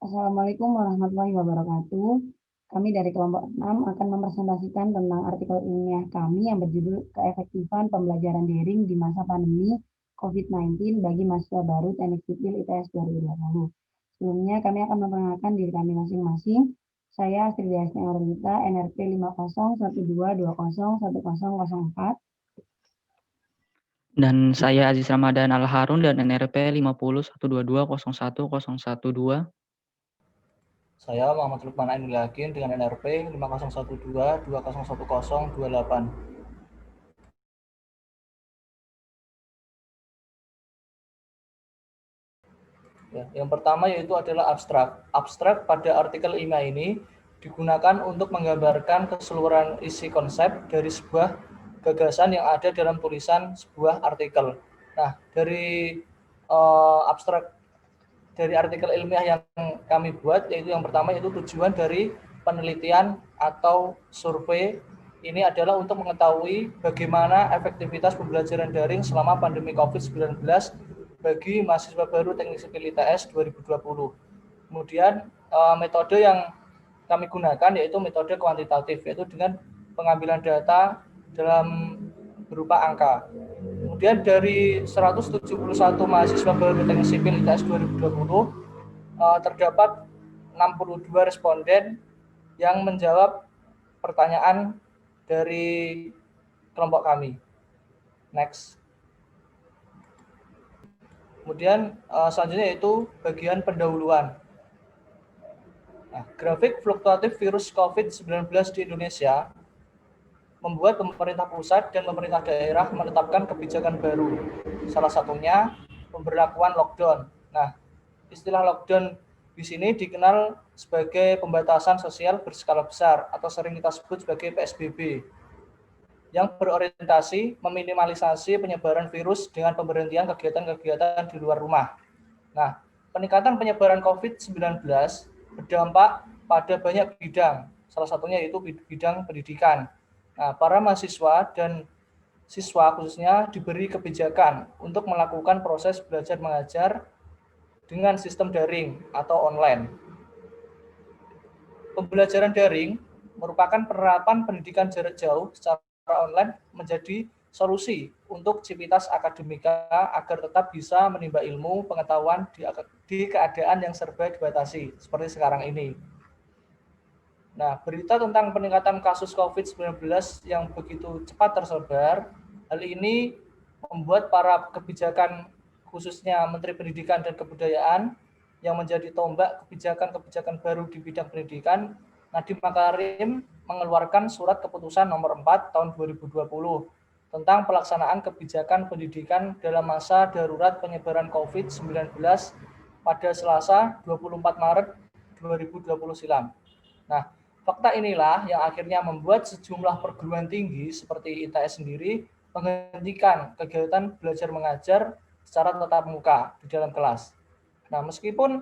Assalamualaikum warahmatullahi wabarakatuh. Kami dari kelompok 6 akan mempresentasikan tentang artikel ilmiah kami yang berjudul Keefektifan Pembelajaran Daring di Masa Pandemi COVID-19 bagi Mahasiswa Baru Teknik Sipil ITS 2020. Sebelumnya kami akan memperkenalkan diri kami masing-masing. Saya Astrid Yasni Aurelita, NRP 5012201004. Dan saya Aziz Ramadan Al-Harun dan NRP 5012201012. Saya Muhammad Lukman Ainul Yakin dengan NRP 5012201028. Yang pertama yaitu adalah abstrak. Abstrak pada artikel ilmiah ini digunakan untuk menggambarkan keseluruhan isi konsep dari sebuah gagasan yang ada dalam tulisan sebuah artikel. Nah, dari abstrak dari artikel ilmiah yang kami buat, yaitu yang pertama yaitu tujuan dari penelitian atau survei ini adalah untuk mengetahui bagaimana efektivitas pembelajaran daring selama pandemi COVID-19 bagi mahasiswa baru Teknik Sipil ITS 2020. Kemudian metode yang kami gunakan yaitu metode kuantitatif, yaitu dengan pengambilan data dalam berupa angka. Kemudian dari 171 mahasiswa baru Teknik Sipil ITS 2020 terdapat 62 responden yang menjawab pertanyaan dari kelompok kami. Next. Kemudian selanjutnya yaitu bagian pendahuluan. Nah, grafik fluktuatif virus COVID-19 di Indonesia membuat pemerintah pusat dan pemerintah daerah menetapkan kebijakan baru. Salah satunya pemberlakuan lockdown. Nah, istilah lockdown di sini dikenal sebagai pembatasan sosial berskala besar atau sering kita sebut sebagai PSBB, yang berorientasi meminimalisasi penyebaran virus dengan pemberhentian kegiatan-kegiatan di luar rumah. Nah, peningkatan penyebaran COVID-19 berdampak pada banyak bidang, salah satunya yaitu bidang pendidikan. Nah, para mahasiswa dan siswa khususnya diberi kebijakan untuk melakukan proses belajar mengajar dengan sistem daring atau online. Pembelajaran daring merupakan penerapan pendidikan jarak jauh secara online menjadi solusi untuk civitas akademika agar tetap bisa menimba ilmu pengetahuan di keadaan yang serba dibatasi seperti sekarang ini. Nah, berita tentang peningkatan kasus COVID-19 yang begitu cepat tersebar, hal ini membuat para kebijakan khususnya Menteri Pendidikan dan Kebudayaan yang menjadi tombak kebijakan-kebijakan baru di bidang pendidikan, Nadiem Makarim mengeluarkan surat keputusan nomor 4 tahun 2020 tentang pelaksanaan kebijakan pendidikan dalam masa darurat penyebaran COVID-19 pada Selasa 24 Maret 2020 silam. Nah, fakta inilah yang akhirnya membuat sejumlah perguruan tinggi seperti ITS sendiri menghentikan kegiatan belajar mengajar secara tatap muka di dalam kelas. Nah, meskipun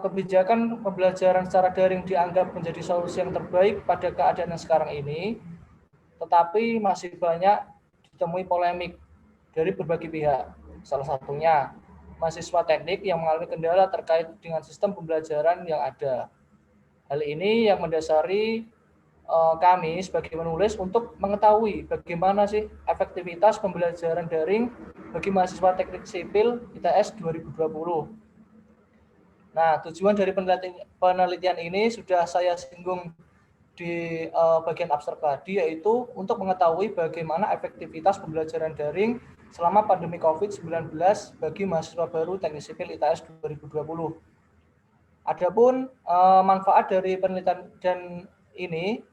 kebijakan pembelajaran secara daring dianggap menjadi solusi yang terbaik pada keadaan yang sekarang ini, tetapi masih banyak ditemui polemik dari berbagai pihak. Salah satunya mahasiswa teknik yang mengalami kendala terkait dengan sistem pembelajaran yang ada. Hal ini yang mendasari kami sebagai penulis untuk mengetahui bagaimana sih efektivitas pembelajaran daring bagi mahasiswa teknik sipil ITS 2020. Nah, tujuan dari penelitian ini sudah saya singgung di bagian abstrak tadi, yaitu untuk mengetahui bagaimana efektivitas pembelajaran daring selama pandemi COVID-19 bagi mahasiswa baru teknik sipil ITS 2020. Adapun manfaat dari penelitian dan ini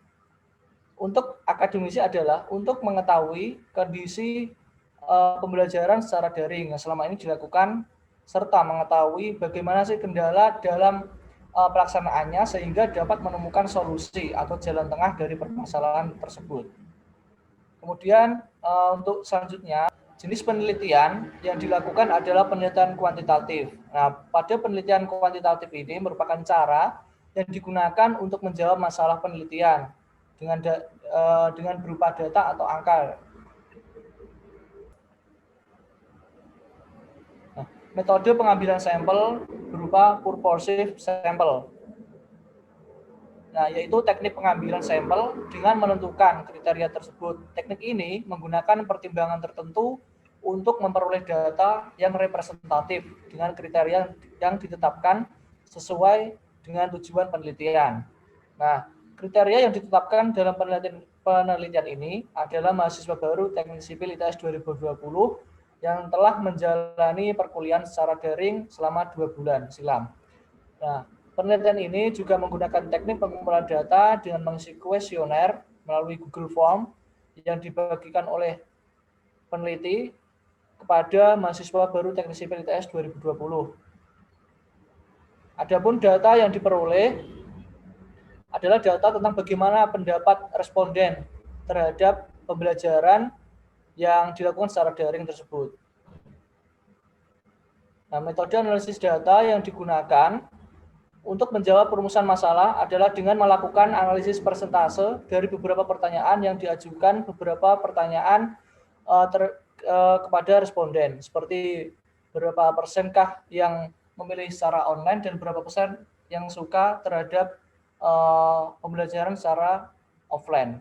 untuk akademisi adalah untuk mengetahui kondisi pembelajaran secara daring yang selama ini dilakukan, serta mengetahui bagaimana sih kendala dalam pelaksanaannya sehingga dapat menemukan solusi atau jalan tengah dari permasalahan tersebut. Kemudian untuk selanjutnya, jenis penelitian yang dilakukan adalah penelitian kuantitatif. Nah, pada penelitian kuantitatif ini merupakan cara yang digunakan untuk menjawab masalah penelitian dengan berupa data atau angka. metode pengambilan sampel berupa purposive sample. Nah, yaitu teknik pengambilan sampel dengan menentukan kriteria tersebut. Teknik ini menggunakan pertimbangan tertentu untuk memperoleh data yang representatif dengan kriteria yang ditetapkan sesuai dengan tujuan penelitian. Nah, kriteria yang ditetapkan dalam penelitian ini adalah mahasiswa baru Teknik Sipil ITS 2020 yang telah menjalani perkuliahan secara daring selama 2 bulan silam. Nah, penelitian ini juga menggunakan teknik pengumpulan data dengan mengisi kuesioner melalui Google Form yang dibagikan oleh peneliti kepada mahasiswa baru Teknik Sipil ITS 2020. Adapun data yang diperoleh adalah data tentang bagaimana pendapat responden terhadap pembelajaran yang dilakukan secara daring tersebut. Nah, metode analisis data yang digunakan untuk menjawab perumusan masalah adalah dengan melakukan analisis persentase dari beberapa pertanyaan yang diajukan beberapa pertanyaan kepada responden, seperti berapa persenkah yang memilih secara online dan berapa persen yang suka terhadap pembelajaran secara offline.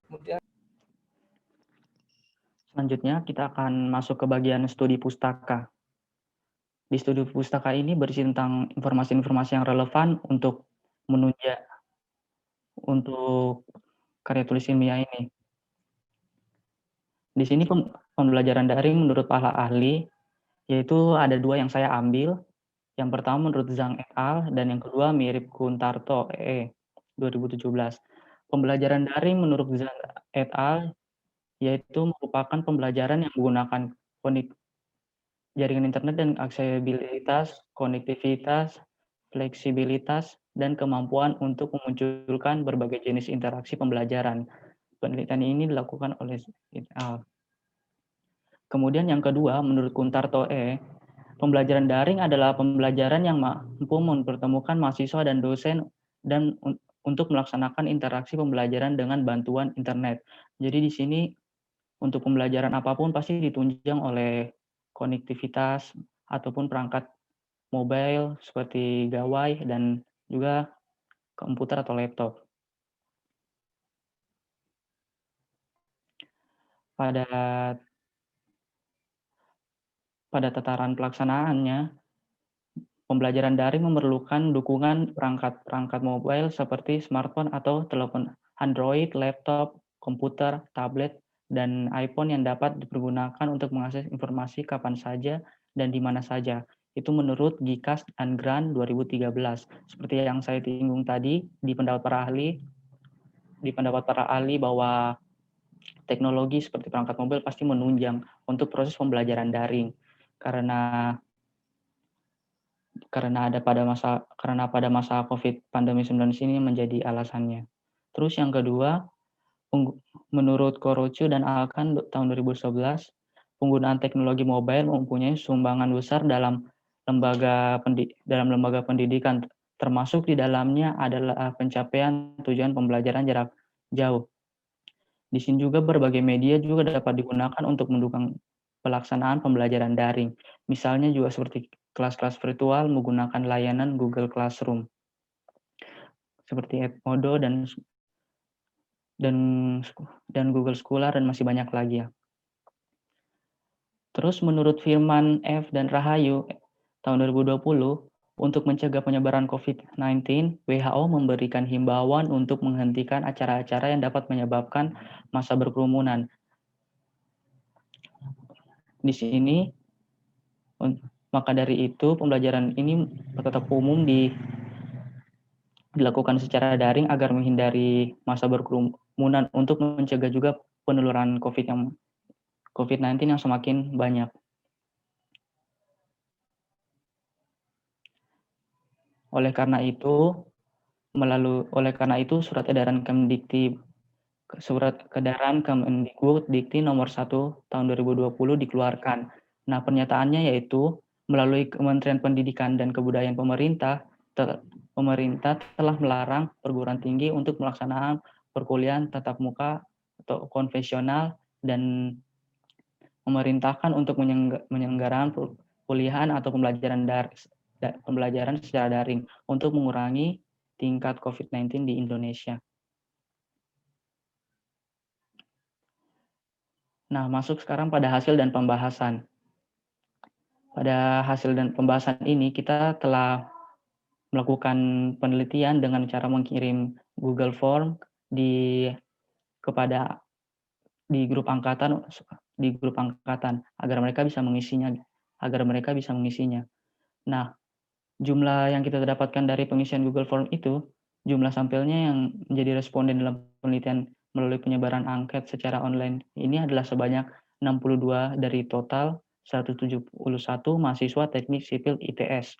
Kemudian Selanjutnya kita akan masuk ke bagian studi pustaka. Di studi pustaka ini berisi tentang informasi-informasi yang relevan untuk menunjang untuk karya tulis ilmiah ini. Di sini pembelajaran daring menurut para ahli, yaitu ada 2 yang saya ambil. Yang pertama menurut Zhang et al. Dan yang kedua mirip Kuntarto 2017. Pembelajaran daring menurut Zhang et al. Yaitu merupakan pembelajaran yang menggunakan jaringan internet dan aksesibilitas, konektivitas, fleksibilitas, dan kemampuan untuk memunculkan berbagai jenis interaksi pembelajaran. Penelitian ini dilakukan oleh et al. Kemudian yang kedua, menurut Kuntarto pembelajaran daring adalah pembelajaran yang mampu mempertemukan mahasiswa dan dosen dan untuk melaksanakan interaksi pembelajaran dengan bantuan internet. Jadi di sini untuk pembelajaran apapun pasti ditunjang oleh konektivitas ataupun perangkat mobile seperti gawai dan juga komputer atau laptop. Pada tataran pelaksanaannya, pembelajaran daring memerlukan dukungan perangkat mobile seperti smartphone atau telepon Android, laptop, komputer, tablet, dan iPhone yang dapat dipergunakan untuk mengakses informasi kapan saja dan di mana saja. Itu menurut Gikas dan Grant 2013. Seperti yang saya singgung tadi di pendapat para ahli bahwa teknologi seperti perangkat mobile pasti menunjang untuk proses pembelajaran daring karena pada masa COVID pandemi 19 ini menjadi alasannya. Terus yang kedua, menurut Korochu dan Alkan tahun 2011, penggunaan teknologi mobile mempunyai sumbangan besar dalam lembaga pendidikan, termasuk di dalamnya adalah pencapaian tujuan pembelajaran jarak jauh. Di sini juga berbagai media juga dapat digunakan untuk mendukung pelaksanaan pembelajaran daring. Misalnya juga seperti kelas-kelas virtual menggunakan layanan Google Classroom, seperti Edmodo dan Google Scholar dan masih banyak lagi ya. Terus menurut Firman F. dan Rahayu tahun 2020, untuk mencegah penyebaran COVID-19, WHO memberikan himbauan untuk menghentikan acara-acara yang dapat menyebabkan massa berkerumunan. Di sini, maka dari itu pembelajaran ini tetap umum dilakukan secara daring agar menghindari massa berkerumunan untuk mencegah juga penularan COVID-19 yang semakin banyak. Oleh karena itu surat edaran Kemendikbud nomor 1 tahun 2020 dikeluarkan. Nah, pernyataannya yaitu melalui Kementerian Pendidikan dan Kebudayaan pemerintah telah melarang perguruan tinggi untuk melaksanakan perkuliahan tatap muka atau konvensional dan memerintahkan untuk menyelenggarakan perkuliahan atau pembelajaran secara daring untuk mengurangi tingkat COVID-19 di Indonesia. Nah, masuk sekarang pada hasil dan pembahasan. Pada hasil dan pembahasan ini, kita telah melakukan penelitian dengan cara mengirim Google Form di grup angkatan agar mereka bisa mengisinya. Nah, jumlah yang kita dapatkan dari pengisian Google Form itu, jumlah sampelnya yang menjadi responden dalam penelitian melalui penyebaran angket secara online ini adalah sebanyak 62 dari total 171 mahasiswa teknik sipil ITS.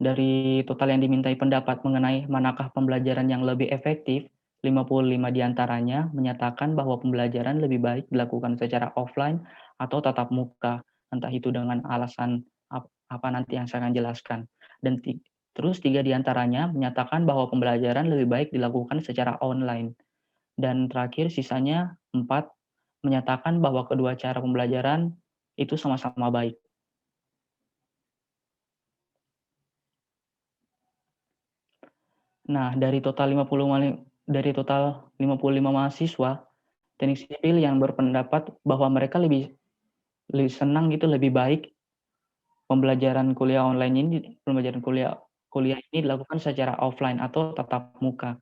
Dari total yang dimintai pendapat mengenai manakah pembelajaran yang lebih efektif, 55 diantaranya menyatakan bahwa pembelajaran lebih baik dilakukan secara offline atau tatap muka, entah itu dengan alasan apa nanti yang saya akan jelaskan. Dan terus 3 diantaranya menyatakan bahwa pembelajaran lebih baik dilakukan secara online. Dan terakhir sisanya 4 menyatakan bahwa kedua cara pembelajaran itu sama-sama baik. Nah, dari total 55 mahasiswa teknik sipil yang berpendapat bahwa mereka lebih senang gitu, lebih baik pembelajaran kuliah ini dilakukan secara offline atau tatap muka.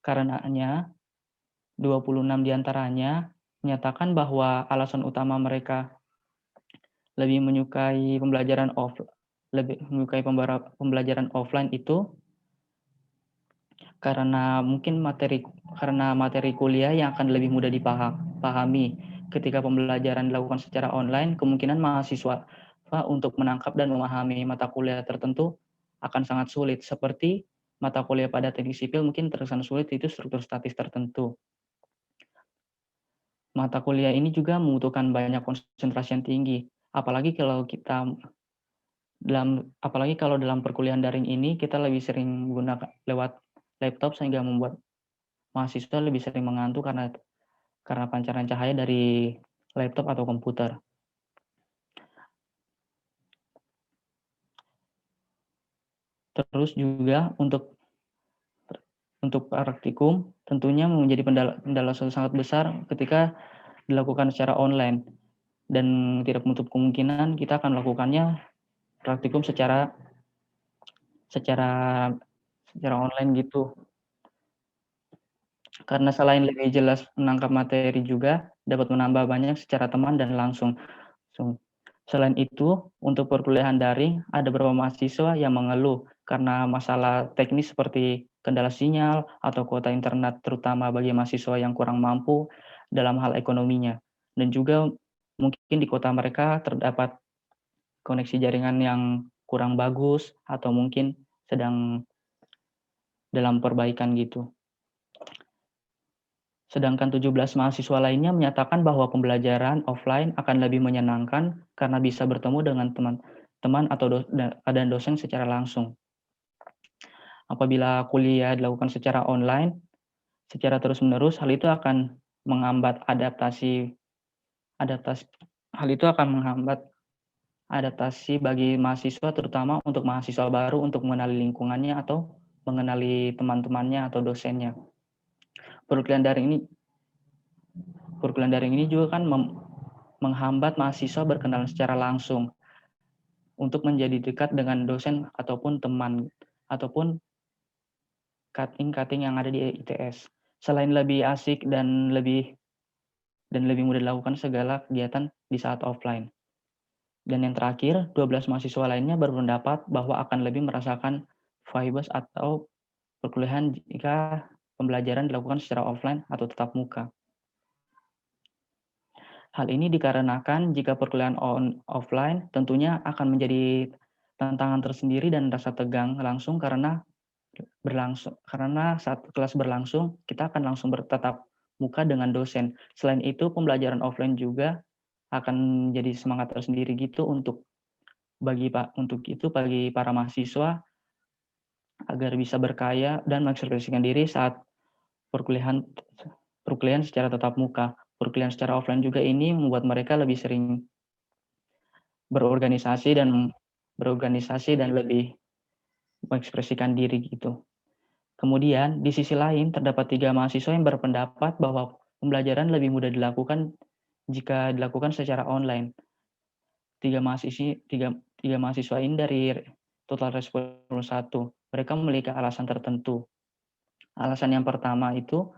Karenanya 26 diantaranya menyatakan bahwa alasan utama mereka lebih menyukai pembelajaran offline itu karena materi kuliah yang akan lebih mudah dipahami. Ketika pembelajaran dilakukan secara online, kemungkinan mahasiswa untuk menangkap dan memahami mata kuliah tertentu akan sangat sulit, seperti mata kuliah pada teknik sipil mungkin terkesan sulit itu struktur statis tertentu. Mata kuliah ini juga membutuhkan banyak konsentrasi yang tinggi, apalagi kalau dalam perkuliahan daring ini kita lebih sering menggunakan lewat laptop sehingga membuat mahasiswa lebih sering mengantuk karena pancaran cahaya dari laptop atau komputer. Terus juga untuk praktikum tentunya menjadi kendala sangat besar ketika dilakukan secara online, dan tidak menutup kemungkinan kita akan melakukannya praktikum secara online gitu. Karena selain lebih jelas menangkap materi juga dapat menambah banyak secara teman dan langsung. Selain itu, untuk perkuliahan daring ada beberapa mahasiswa yang mengeluh karena masalah teknis seperti kendala sinyal atau kuota internet, terutama bagi mahasiswa yang kurang mampu dalam hal ekonominya. Dan juga mungkin di kota mereka terdapat koneksi jaringan yang kurang bagus atau mungkin sedang dalam perbaikan gitu. Sedangkan 17 mahasiswa lainnya menyatakan bahwa pembelajaran offline akan lebih menyenangkan karena bisa bertemu dengan teman-teman dan dosen secara langsung. Apabila kuliah dilakukan secara online, secara terus-menerus, hal itu akan menghambat adaptasi bagi mahasiswa, terutama untuk mahasiswa baru untuk mengenali lingkungannya atau mengenali teman-temannya atau dosennya. Perkuliahan daring ini juga kan menghambat mahasiswa berkenalan secara langsung untuk menjadi dekat dengan dosen ataupun teman ataupun cutting yang ada di ITS. Selain lebih asik dan lebih mudah dilakukan segala kegiatan di saat offline. Dan yang terakhir, 12 mahasiswa lainnya berpendapat bahwa akan lebih merasakan vibes atau perkuliahan jika pembelajaran dilakukan secara offline atau tatap muka. Hal ini dikarenakan jika perkuliahan offline tentunya akan menjadi tantangan tersendiri dan rasa tegang langsung karena saat kelas berlangsung kita akan langsung bertatap muka dengan dosen. Selain itu pembelajaran offline juga akan menjadi semangat tersendiri gitu bagi para mahasiswa agar bisa berkarya dan mengekspresikan diri saat perkuliahan secara tatap muka. Perkuliahan secara offline juga ini membuat mereka lebih sering berorganisasi dan lebih mengekspresikan diri gitu. Kemudian di sisi lain terdapat 3 mahasiswa yang berpendapat bahwa pembelajaran lebih mudah dilakukan jika dilakukan secara online. Tiga mahasiswa ini dari total respon 1. Mereka memiliki alasan tertentu. Alasan yang pertama itu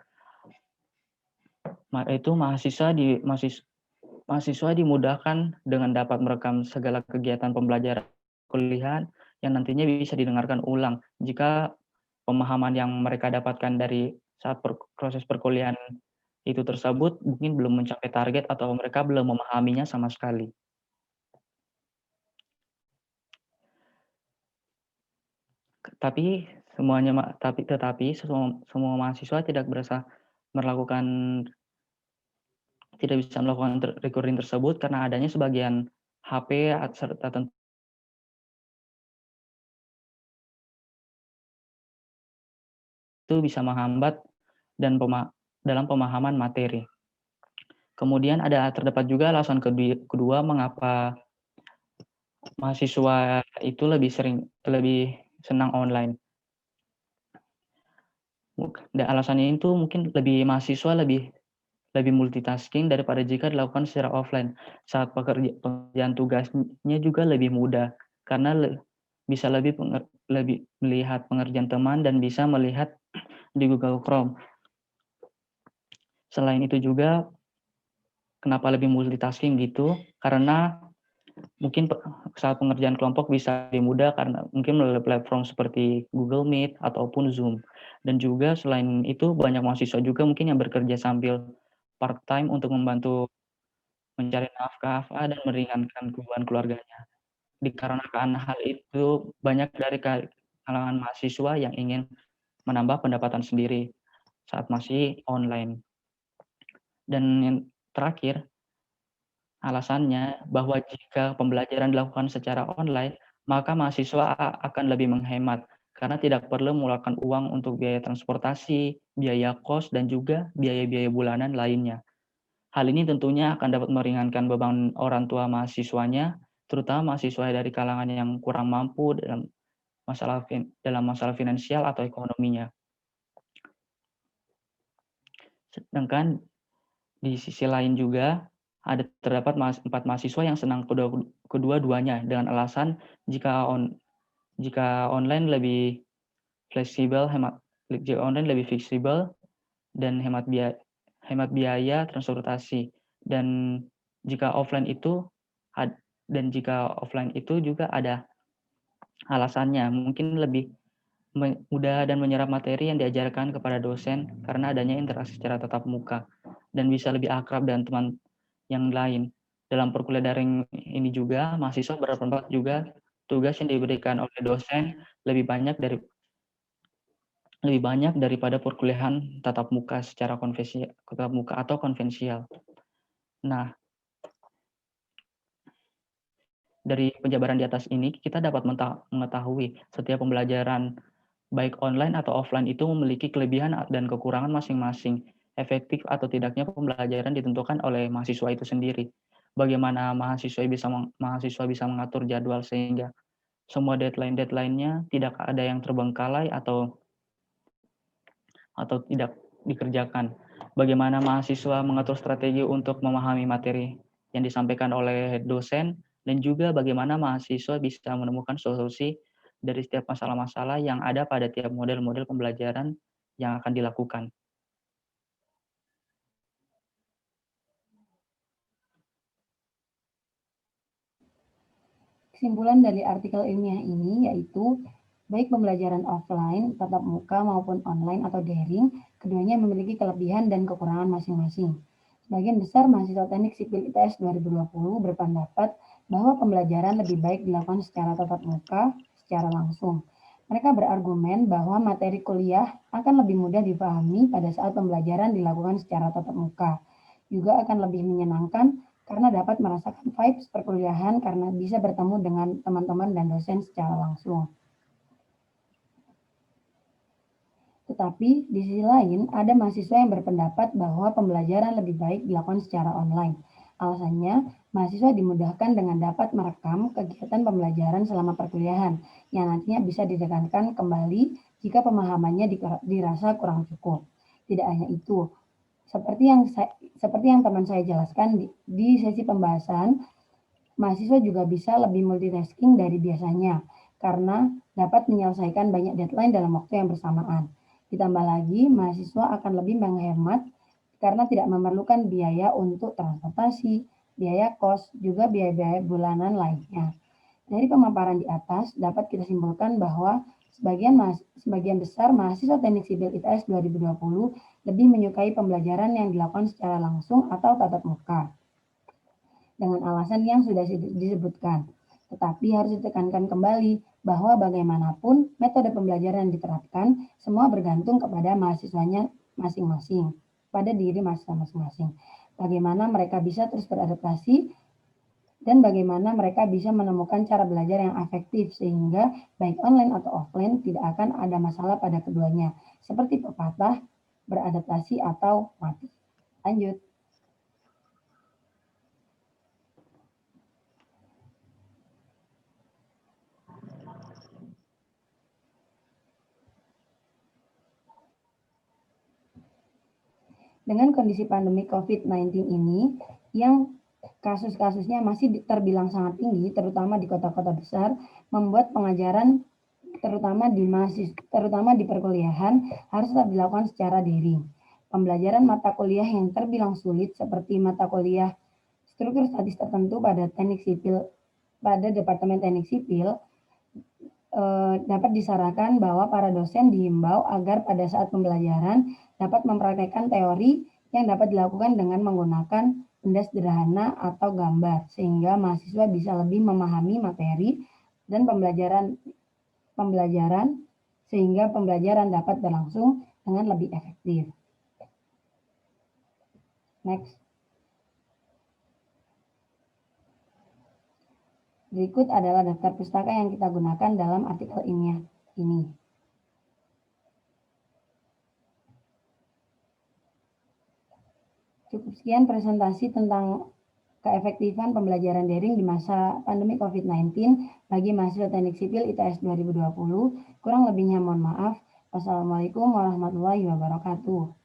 mahasiswa dimudahkan dengan dapat merekam segala kegiatan pembelajaran kuliah yang nantinya bisa didengarkan ulang jika pemahaman yang mereka dapatkan dari saat proses perkuliahan itu tersebut mungkin belum mencapai target atau mereka belum memahaminya sama sekali. Tetapi semua mahasiswa tidak bisa melakukan recording tersebut karena adanya sebagian HP serta itu bisa menghambat dalam pemahaman materi. Kemudian terdapat juga alasan kedua mengapa mahasiswa itu lebih senang online. Dan alasannya itu mungkin mahasiswa lebih multitasking daripada jika dilakukan secara offline. Saat pekerjaan tugasnya juga lebih mudah karena bisa lebih melihat pengerjaan teman dan bisa melihat di Google Chrome. Selain itu juga kenapa lebih multitasking gitu? Karena mungkin saat pengerjaan kelompok bisa lebih mudah karena mungkin melalui platform seperti Google Meet ataupun Zoom. Dan juga selain itu banyak mahasiswa juga mungkin yang bekerja sambil part-time untuk membantu mencari nafkah dan meringankan beban keluarganya. Dikarenakan hal itu, banyak dari kalangan mahasiswa yang ingin menambah pendapatan sendiri saat masih online. Dan yang terakhir, alasannya bahwa jika pembelajaran dilakukan secara online, maka mahasiswa akan lebih menghemat karena tidak perlu mengeluarkan uang untuk biaya transportasi, biaya kos, dan juga biaya-biaya bulanan lainnya. Hal ini tentunya akan dapat meringankan beban orang tua mahasiswanya, terutama mahasiswa dari kalangan yang kurang mampu dalam masalah finansial atau ekonominya. Sedangkan di sisi lain juga terdapat 4 mahasiswa yang senang kedua-duanya dengan alasan jika online lebih fleksibel, dan hemat biaya transportasi. Dan jika offline itu juga ada alasannya, mungkin lebih mudah dan menyerap materi yang diajarkan kepada dosen karena adanya interaksi secara tatap muka dan bisa lebih akrab dengan teman yang lain. Dalam perkuliahan daring ini juga mahasiswa berpendapat juga tugas yang diberikan oleh dosen lebih banyak daripada perkuliahan tatap muka secara konvensional. Nah, dari penjabaran di atas ini kita dapat mengetahui setiap pembelajaran baik online atau offline itu memiliki kelebihan dan kekurangan masing-masing. Efektif atau tidaknya pembelajaran ditentukan oleh mahasiswa itu sendiri. Bagaimana mahasiswa bisa mengatur jadwal sehingga semua deadline-nya tidak ada yang terbengkalai atau tidak dikerjakan. Bagaimana mahasiswa mengatur strategi untuk memahami materi yang disampaikan oleh dosen, dan juga bagaimana mahasiswa bisa menemukan solusi dari setiap masalah-masalah yang ada pada tiap model-model pembelajaran yang akan dilakukan. Kesimpulan dari artikel ilmiah ini yaitu baik pembelajaran offline, tatap muka maupun online atau daring, keduanya memiliki kelebihan dan kekurangan masing-masing. Sebagian besar mahasiswa teknik sipil ITS 2020 berpendapat bahwa pembelajaran lebih baik dilakukan secara tatap muka, secara langsung. Mereka berargumen bahwa materi kuliah akan lebih mudah dipahami pada saat pembelajaran dilakukan secara tatap muka. Juga akan lebih menyenangkan karena dapat merasakan vibes perkuliahan karena bisa bertemu dengan teman-teman dan dosen secara langsung. Tetapi di sisi lain, ada mahasiswa yang berpendapat bahwa pembelajaran lebih baik dilakukan secara online. Alasannya, Mahasiswa dimudahkan dengan dapat merekam kegiatan pembelajaran selama perkuliahan yang nantinya bisa ditekankan kembali jika pemahamannya dirasa kurang cukup. Tidak hanya itu, seperti yang teman saya jelaskan di sesi pembahasan, mahasiswa juga bisa lebih multitasking dari biasanya karena dapat menyelesaikan banyak deadline dalam waktu yang bersamaan. Ditambah lagi, mahasiswa akan lebih menghemat karena tidak memerlukan biaya untuk transportasi, biaya kos, juga biaya-biaya bulanan lainnya. Dari pemaparan di atas dapat kita simpulkan bahwa sebagian besar mahasiswa Teknik Sipil ITS 2020 lebih menyukai pembelajaran yang dilakukan secara langsung atau tatap muka dengan alasan yang sudah disebutkan. Tetapi harus ditekankan kembali bahwa bagaimanapun metode pembelajaran yang diterapkan semua bergantung kepada mahasiswanya masing-masing, pada diri mahasiswa masing-masing. Bagaimana mereka bisa terus beradaptasi dan bagaimana mereka bisa menemukan cara belajar yang efektif sehingga baik online atau offline tidak akan ada masalah pada keduanya, seperti pepatah, beradaptasi atau mati. Lanjut. Dengan kondisi pandemi COVID-19 ini, yang kasus-kasusnya masih terbilang sangat tinggi, terutama di kota-kota besar, membuat pengajaran terutama di perkuliahan harus tetap dilakukan secara daring. Pembelajaran mata kuliah yang terbilang sulit seperti mata kuliah struktur statis tertentu pada Departemen Teknik Sipil dapat disarankan bahwa para dosen dihimbau agar pada saat pembelajaran dapat mempraktekkan teori yang dapat dilakukan dengan menggunakan benda sederhana atau gambar, sehingga mahasiswa bisa lebih memahami materi dan pembelajaran sehingga pembelajaran dapat berlangsung dengan lebih efektif. Next. Berikut adalah daftar pustaka yang kita gunakan dalam artikel ilmiah ini. Cukup sekian presentasi tentang keefektifan pembelajaran daring di masa pandemi COVID-19 bagi mahasiswa Teknik Sipil ITS 2020. Kurang lebihnya mohon maaf. Wassalamualaikum warahmatullahi wabarakatuh.